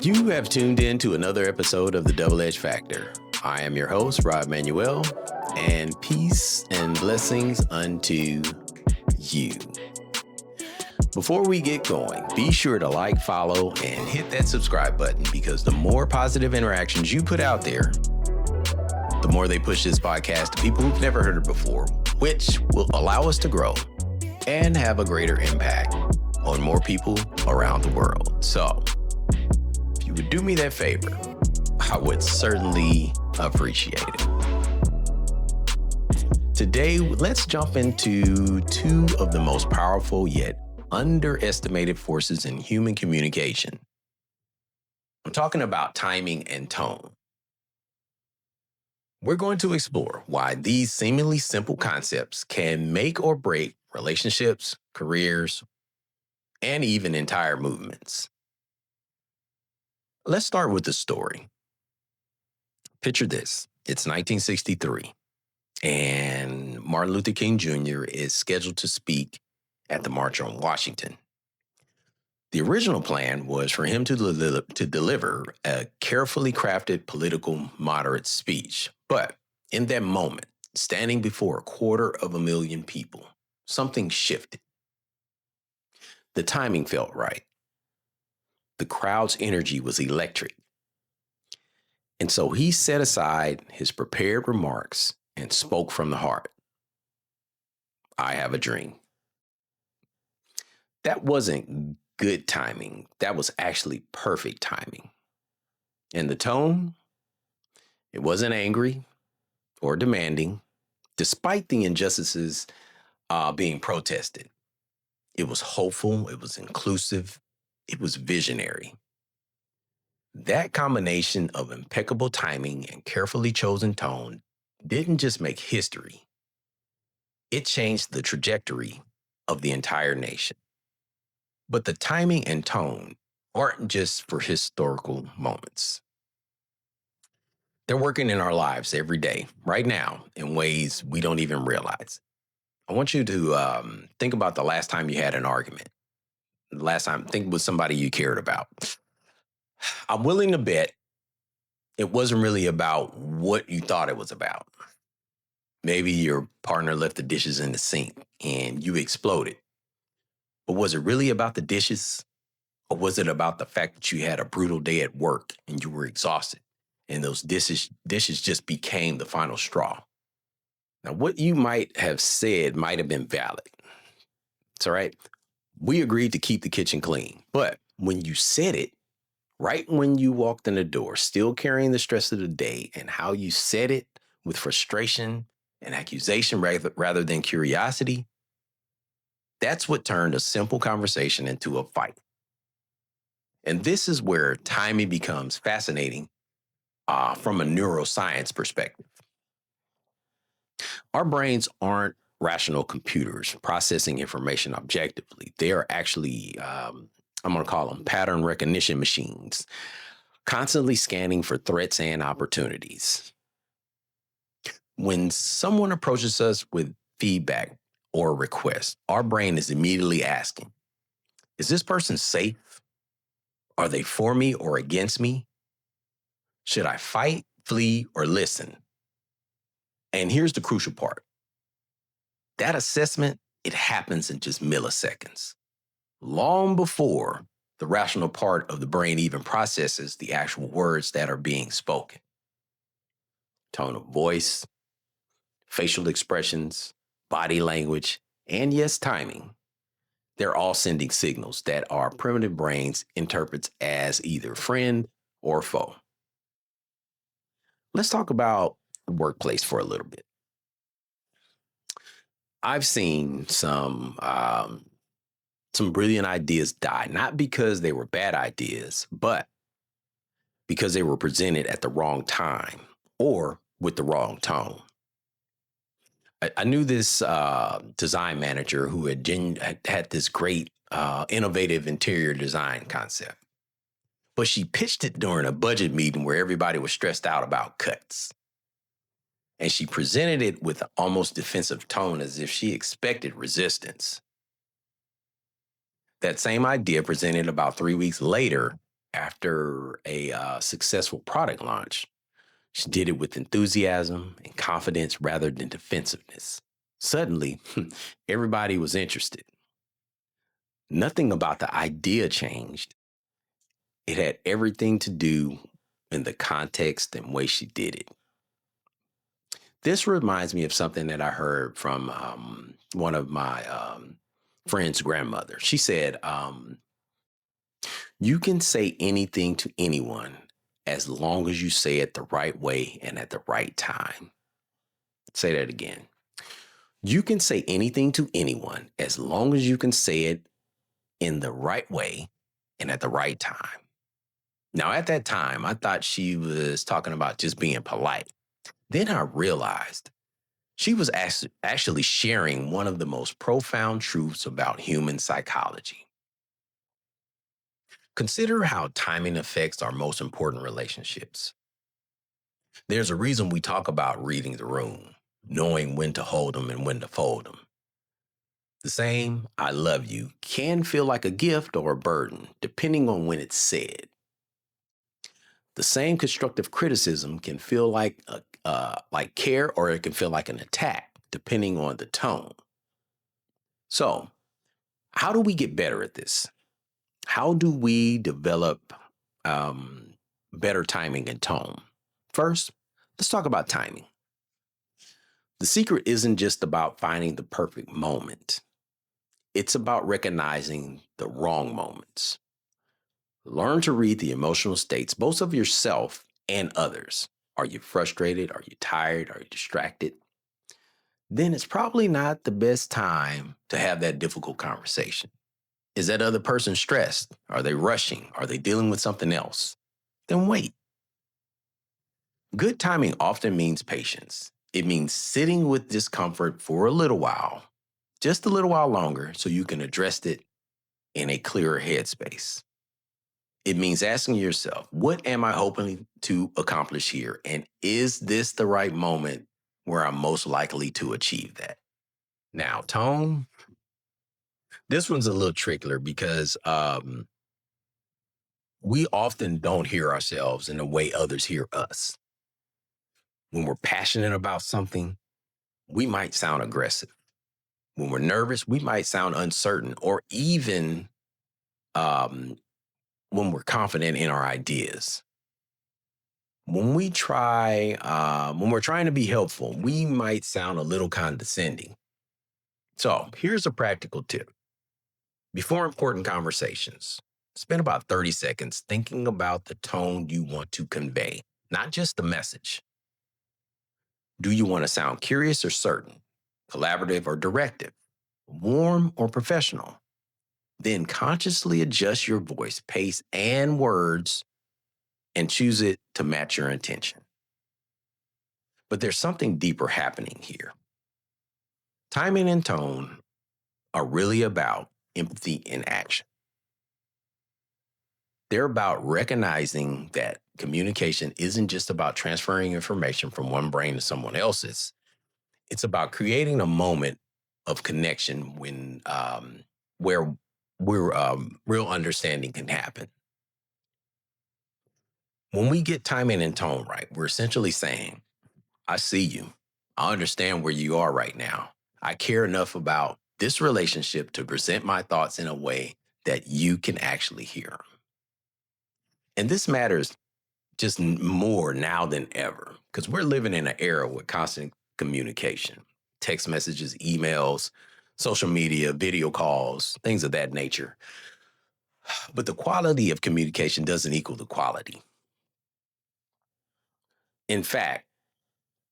You have tuned in to another episode of The Double Edge Factor. I am your host, Rob Manuel, and peace and blessings unto you. Before we get going, be sure to like, follow, and hit that subscribe button because the more positive interactions you put out there, the more they push this podcast to people who've never heard it before, which will allow us to grow and have a greater impact on more people around the world. So, if you would do me that favor, I would certainly appreciate it. Today, let's jump into two of the most powerful yet underestimated forces in human communication. I'm talking about timing and tone. We're going to explore why these seemingly simple concepts can make or break relationships, careers, and even entire movements. Let's start with the story. Picture this. It's 1963, and Martin Luther King Jr. is scheduled to speak at the March on Washington. The original plan was for him to deliver a carefully crafted political moderate speech. But in that moment, standing before 250,000 people, something shifted. The timing felt right. The crowd's energy was electric. And so he set aside his prepared remarks and spoke from the heart. I have a dream. That wasn't good timing. That was actually perfect timing. And the tone, it wasn't angry or demanding, despite the injustices being protested. It was hopeful, it was inclusive, it was visionary. That combination of impeccable timing and carefully chosen tone didn't just make history. It changed the trajectory of the entire nation. But the timing and tone aren't just for historical moments. They're working in our lives every day, right now, in ways we don't even realize. I want you to think about the last time you had an argument. Think with somebody you cared about. I'm willing to bet it wasn't really about what you thought it was about. Maybe your partner left the dishes in the sink and you exploded. But was it really about the dishes? Or was it about the fact that you had a brutal day at work and you were exhausted and those dishes just became the final straw? Now, what you might have said might have been valid. It's all right. We agreed to keep the kitchen clean. But when you said it, right when you walked in the door, still carrying the stress of the day and how you said it with frustration and accusation rather than curiosity, that's what turned a simple conversation into a fight. And this is where timing becomes fascinating from a neuroscience perspective. Our brains aren't rational computers processing information objectively. They are actually, I'm going to call them pattern recognition machines, constantly scanning for threats and opportunities. When someone approaches us with feedback or a request, our brain is immediately asking, is this person safe? Are they for me or against me? Should I fight, flee, or listen? And here's the crucial part. That assessment, it happens in just milliseconds, long before the rational part of the brain even processes the actual words that are being spoken. Tone of voice, facial expressions, body language, and yes, timing. They're all sending signals that our primitive brains interprets as either friend or foe. Let's talk about the workplace for a little bit. I've seen some brilliant ideas die, not because they were bad ideas, but because they were presented at the wrong time or with the wrong tone. I knew this design manager who had this great innovative interior design concept, but she pitched it during a budget meeting where everybody was stressed out about cuts. And she presented it with an almost defensive tone as if she expected resistance. That same idea presented about 3 weeks later After a successful product launch, she did it with enthusiasm and confidence rather than defensiveness. Suddenly, everybody was interested. Nothing about the idea changed. It had everything to do in the context and way she did it. This reminds me of something that I heard from one of my friend's grandmother. She said, you can say anything to anyone as long as you say it the right way and at the right time. Say that again. You can say anything to anyone as long as you can say it in the right way and at the right time. Now, at that time, I thought she was talking about just being polite. Then I realized she was actually sharing one of the most profound truths about human psychology. Consider how timing affects our most important relationships. There's a reason we talk about reading the room, knowing when to hold them and when to fold them. The same I love you can feel like a gift or a burden, depending on when it's said. The same constructive criticism can feel like care, or it can feel like an attack, depending on the tone. So, how do we get better at this? How do we develop um, better timing and tone? First, let's talk about timing. The secret isn't just about finding the perfect moment. It's about recognizing the wrong moments. Learn to read the emotional states, both of yourself and others. Are you frustrated? Are you tired? Are you distracted? Then it's probably not the best time to have that difficult conversation. Is that other person stressed? Are they rushing? Are they dealing with something else? Then wait. Good timing often means patience. It means sitting with discomfort for a little while, just a little while longer, so you can address it in a clearer headspace. It means asking yourself, what am I hoping to accomplish here? And is this the right moment where I'm most likely to achieve that? Now, tone, this one's a little trickier because we often don't hear ourselves in the way others hear us. When we're passionate about something, we might sound aggressive. When we're nervous, we might sound uncertain, or even um, when we're confident in our ideas. When we're trying to be helpful, we might sound a little condescending. So here's a practical tip. Before important conversations, spend about 30 seconds thinking about the tone you want to convey, not just the message. Do you want to sound curious or certain, collaborative or directive, warm or professional? Then consciously adjust your voice, pace, and words and choose it to match your intention. But there's something deeper happening here. Timing and tone are really about empathy in action. They're about recognizing that communication isn't just about transferring information from one brain to someone else's. It's about creating a moment of connection where real understanding can happen. When we get timing and tone right, we're essentially saying, I see you. I understand where you are right now. I care enough about this relationship to present my thoughts in a way that you can actually hear them. And this matters just more now than ever because we're living in an era with constant communication, text messages, emails, social media, video calls, things of that nature. But the quality of communication doesn't equal the quality. In fact,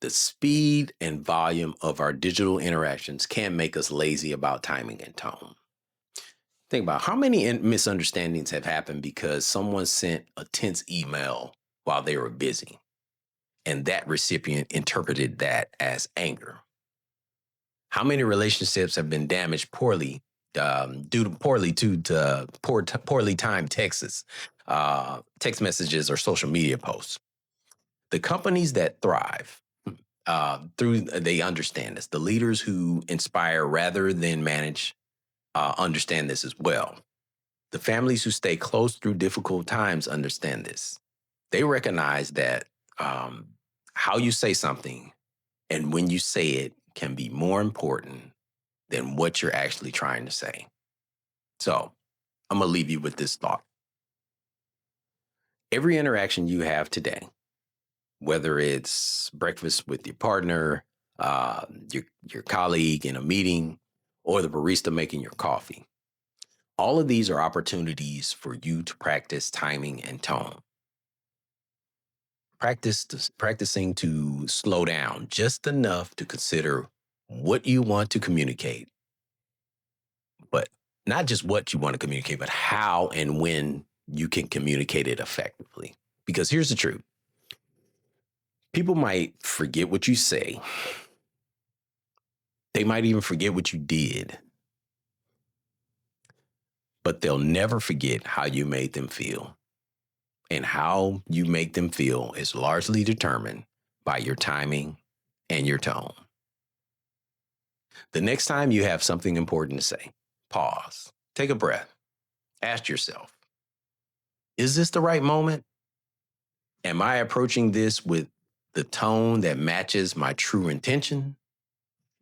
the speed and volume of our digital interactions can make us lazy about timing and tone. Think about how many misunderstandings have happened because someone sent a tense email while they were busy, and that recipient interpreted that as anger. How many relationships have been damaged due to poorly timed text messages, or social media posts? The companies that thrive they understand this. The leaders who inspire rather than manage understand this as well. The families who stay close through difficult times understand this. They recognize that how you say something and when you say it can be more important than what you're actually trying to say. So I'm going to leave you with this thought. Every interaction you have today, whether it's breakfast with your partner, your colleague in a meeting, or the barista making your coffee, all of these are opportunities for you to practice timing and tone. Practicing to slow down just enough to consider what you want to communicate, but not just what you want to communicate, but how and when you can communicate it effectively. Because here's the truth. People might forget what you say. They might even forget what you did, but they'll never forget how you made them feel. And how you make them feel is largely determined by your timing and your tone. The next time you have something important to say, pause, take a breath, ask yourself, is this the right moment? Am I approaching this with the tone that matches my true intention?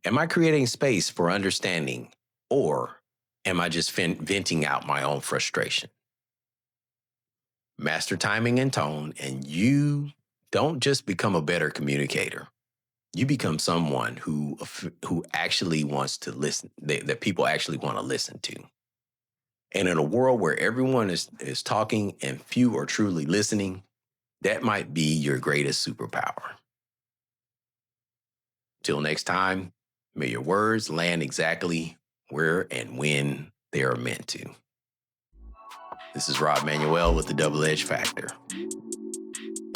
Am I creating space for understanding, or am I just venting out my own frustration? Master timing and tone, and you don't just become a better communicator. You become someone who actually wants to listen, that people actually want to listen to. And in a world where everyone is talking and few are truly listening, that might be your greatest superpower. Till next time, may your words land exactly where and when they are meant to. This is Rob Manuel with the Double Edge Factor.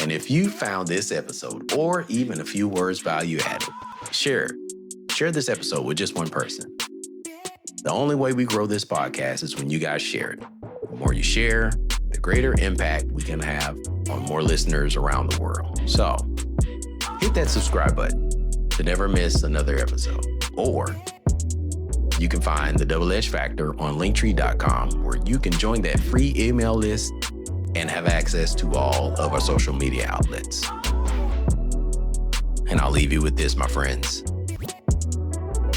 And if you found this episode or even a few words value added, share this episode with just one person. The only way we grow this podcast is when you guys share it. The more you share, the greater impact we can have on more listeners around the world. So hit that subscribe button to never miss another episode. Or you can find the Double Edge Factor on linktree.com, where you can join that free email list and have access to all of our social media outlets. And I'll leave you with this, my friends.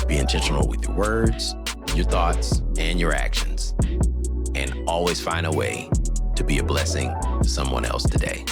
Be intentional with your words, your thoughts, and your actions. And always find a way to be a blessing to someone else today.